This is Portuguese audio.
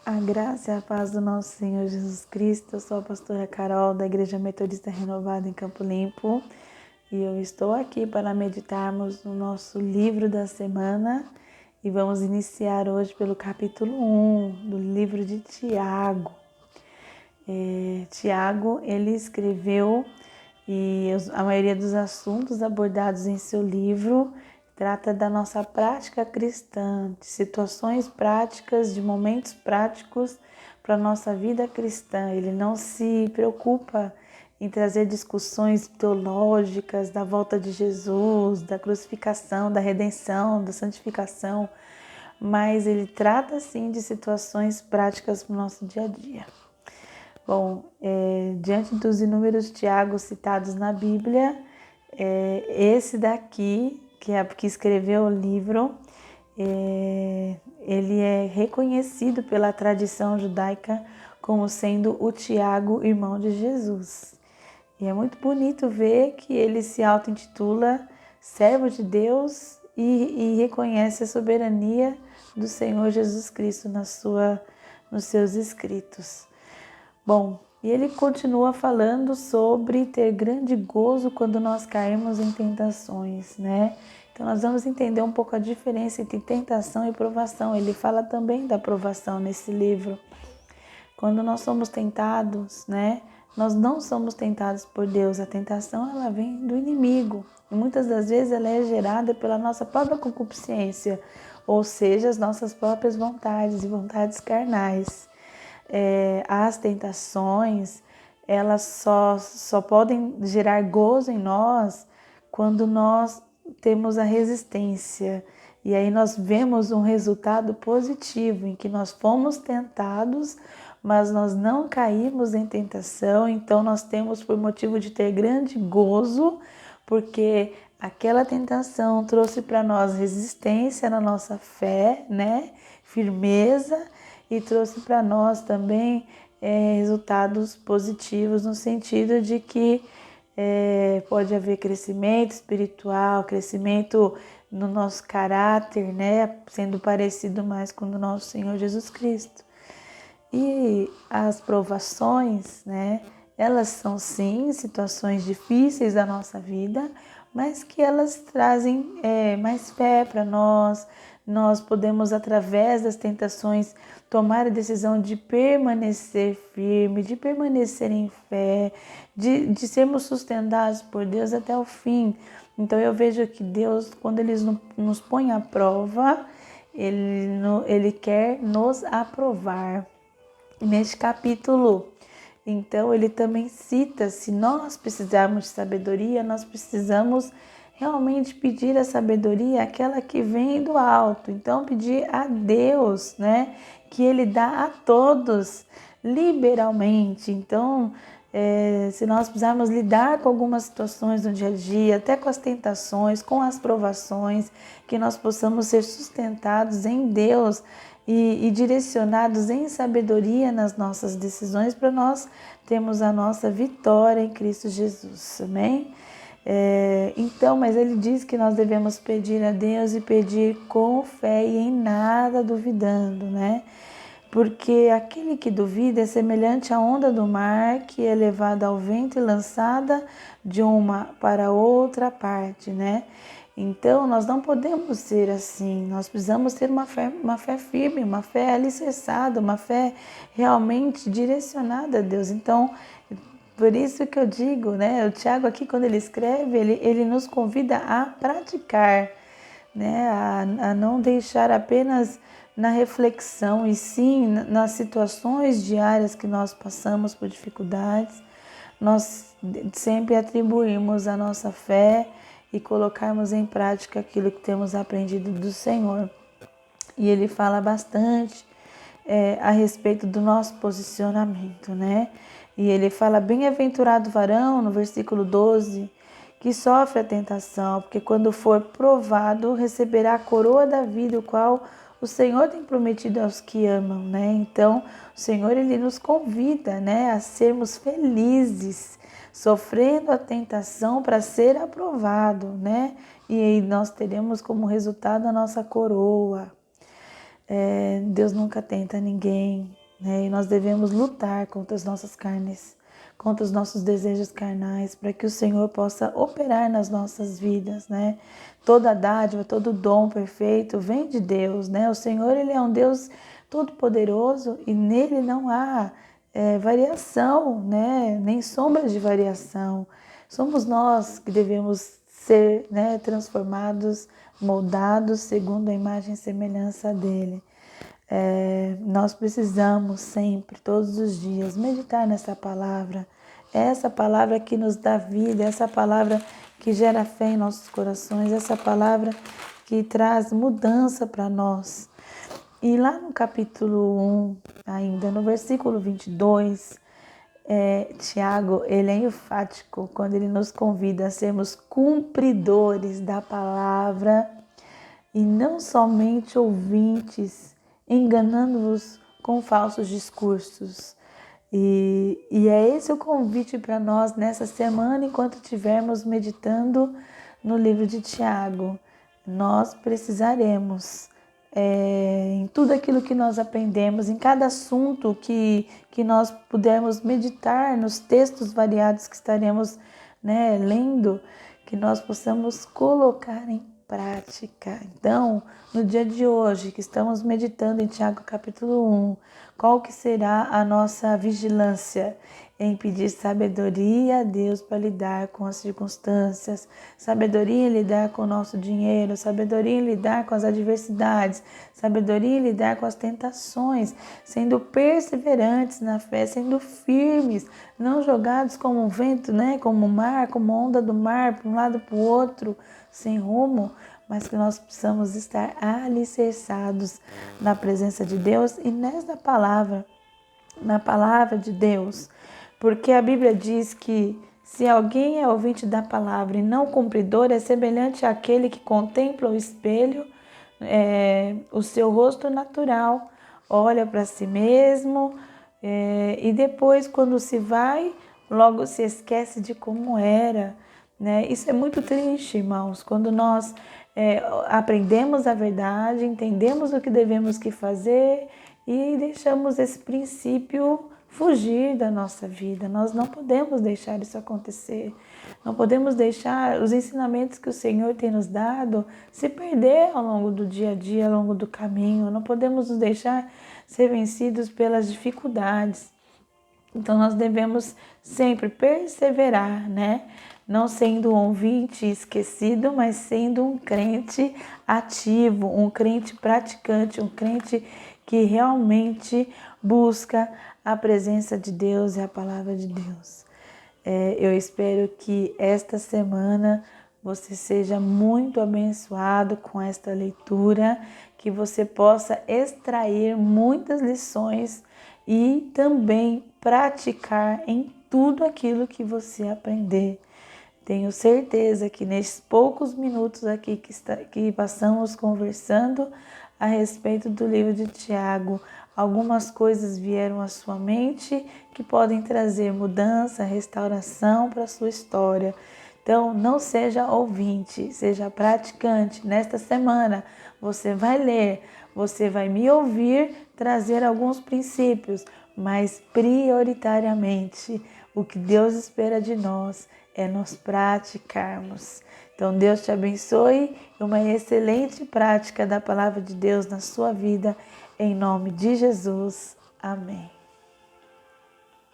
A graça e a paz do nosso Senhor Jesus Cristo. Eu sou a pastora Carol, da Igreja Metodista Renovada em Campo Limpo, e eu estou aqui para meditarmos no nosso livro da semana, e vamos iniciar hoje pelo capítulo 1 do livro de Tiago. Tiago, ele escreveu, e a maioria dos assuntos abordados em seu livro trata da nossa prática cristã, de situações práticas, de momentos práticos para a nossa vida cristã. Ele não se preocupa em trazer discussões teológicas da volta de Jesus, da crucificação, da redenção, da santificação, mas ele trata sim de situações práticas para o nosso dia a dia. Bom, diante dos inúmeros Tiagos citados na Bíblia, esse daqui, que escreveu o livro, ele é reconhecido pela tradição judaica como sendo o Tiago, irmão de Jesus. E é muito bonito ver que ele se auto-intitula servo de Deus e reconhece a soberania do Senhor Jesus Cristo nos seus escritos. Bom, e ele continua falando sobre ter grande gozo quando nós caímos em tentações, né? Então nós vamos entender um pouco a diferença entre tentação e provação. Ele fala também da provação nesse livro. Quando nós somos tentados, né? Nós não somos tentados por Deus. A tentação, ela vem do inimigo. E muitas das vezes ela é gerada pela nossa própria concupiscência, ou seja, as nossas próprias vontades e vontades carnais. As tentações, elas só podem gerar gozo em nós quando nós temos a resistência. E aí nós vemos um resultado positivo, em que nós fomos tentados, mas nós não caímos em tentação. Então nós temos por motivo de ter grande gozo, porque aquela tentação trouxe para nós resistência na nossa fé, né? Firmeza, e trouxe para nós também resultados positivos, no sentido de que pode haver crescimento espiritual, crescimento no nosso caráter, né? Sendo parecido mais com o nosso Senhor Jesus Cristo. E as provações, né? Elas são sim situações difíceis da nossa vida, mas que elas trazem mais fé para nós. Nós podemos, através das tentações, tomar a decisão de permanecer firme, de permanecer em fé, de sermos sustentados por Deus até o fim. Então eu vejo que Deus, quando Ele nos põe à prova, Ele quer nos aprovar. Neste capítulo, então, ele também cita, se nós precisarmos de sabedoria, nós precisamos realmente pedir a sabedoria, aquela que vem do alto. Então, pedir a Deus, né, que Ele dá a todos liberalmente. Então, se nós precisarmos lidar com algumas situações no dia a dia, até com as tentações, com as provações, que nós possamos ser sustentados em Deus e direcionados em sabedoria nas nossas decisões, para nós termos a nossa vitória em Cristo Jesus, amém? Então, mas ele diz que nós devemos pedir a Deus e pedir com fé e em nada duvidando, né? Porque aquele que duvida é semelhante à onda do mar, que é levada ao vento e lançada de uma para outra parte, né? Então, nós não podemos ser assim, nós precisamos ter uma fé firme, uma fé alicerçada, uma fé realmente direcionada a Deus. Então, por isso que eu digo, né, o Tiago aqui, quando ele escreve, ele nos convida a praticar, né, a não deixar apenas na reflexão, e sim nas situações diárias que nós passamos por dificuldades, nós sempre atribuímos a nossa fé e colocarmos em prática aquilo que temos aprendido do Senhor. E ele fala bastante a respeito do nosso posicionamento, né? E ele fala, bem-aventurado varão, no versículo 12, que sofre a tentação, porque quando for provado, receberá a coroa da vida, o qual o Senhor tem prometido aos que amam, né? Então, o Senhor, ele nos convida, né, a sermos felizes, sofrendo a tentação para ser aprovado, né? E aí nós teremos como resultado a nossa coroa. Deus nunca tenta ninguém, né? E nós devemos lutar contra as nossas carnes, contra os nossos desejos carnais, para que o Senhor possa operar nas nossas vidas, né? Toda dádiva, todo dom perfeito vem de Deus, né? O Senhor, Ele é um Deus todo-poderoso e nele não há variação, né? Nem sombras de variação. Somos nós que devemos ser, né, transformados, moldados segundo a imagem e semelhança dele. Nós precisamos sempre, todos os dias, meditar nessa palavra. Essa palavra que nos dá vida, essa palavra que gera fé em nossos corações, essa palavra que traz mudança para nós. E lá no capítulo 1, ainda no versículo 22, Tiago, ele é enfático quando ele nos convida a sermos cumpridores da palavra e não somente ouvintes, enganando-vos com falsos discursos. E é esse o convite para nós nessa semana, enquanto estivermos meditando no livro de Tiago. Nós precisaremos, em tudo aquilo que nós aprendemos, em cada assunto que nós pudermos meditar, nos textos variados que estaremos, né, lendo, que nós possamos colocar em prática. Então, no dia de hoje, que estamos meditando em Tiago capítulo 1, qual que será a nossa vigilância? Em pedir sabedoria a Deus para lidar com as circunstâncias, sabedoria em lidar com o nosso dinheiro, sabedoria em lidar com as adversidades, sabedoria em lidar com as tentações, sendo perseverantes na fé, sendo firmes, não jogados como um vento, né? Como o mar, como onda do mar, para um lado para o outro, sem rumo, mas que nós precisamos estar alicerçados na presença de Deus e nessa palavra, na palavra de Deus. Porque a Bíblia diz que se alguém é ouvinte da palavra e não cumpridor, é semelhante àquele que contempla o espelho, o seu rosto natural, olha para si mesmo e depois, quando se vai, logo se esquece de como era, né? Isso é muito triste, irmãos, quando nós aprendemos a verdade, entendemos o que devemos que fazer e deixamos esse princípio fugir da nossa vida. Nós não podemos deixar isso acontecer. Não podemos deixar os ensinamentos que o Senhor tem nos dado se perder ao longo do dia a dia, ao longo do caminho. Não podemos nos deixar ser vencidos pelas dificuldades. Então nós devemos sempre perseverar, né? Não sendo um ouvinte esquecido, mas sendo um crente ativo, um crente praticante, um crente que realmente busca a presença de Deus e a palavra de Deus. Eu espero que esta semana você seja muito abençoado com esta leitura, que você possa extrair muitas lições e também praticar em tudo aquilo que você aprender. Tenho certeza que nesses poucos minutos aqui que passamos conversando a respeito do livro de Tiago, algumas coisas vieram à sua mente que podem trazer mudança, restauração para a sua história. Então, não seja ouvinte, seja praticante. Nesta semana, você vai ler, você vai me ouvir trazer alguns princípios, mas prioritariamente o que Deus espera de nós é nos praticarmos. Então, Deus te abençoe e uma excelente prática da palavra de Deus na sua vida, em nome de Jesus. Amém.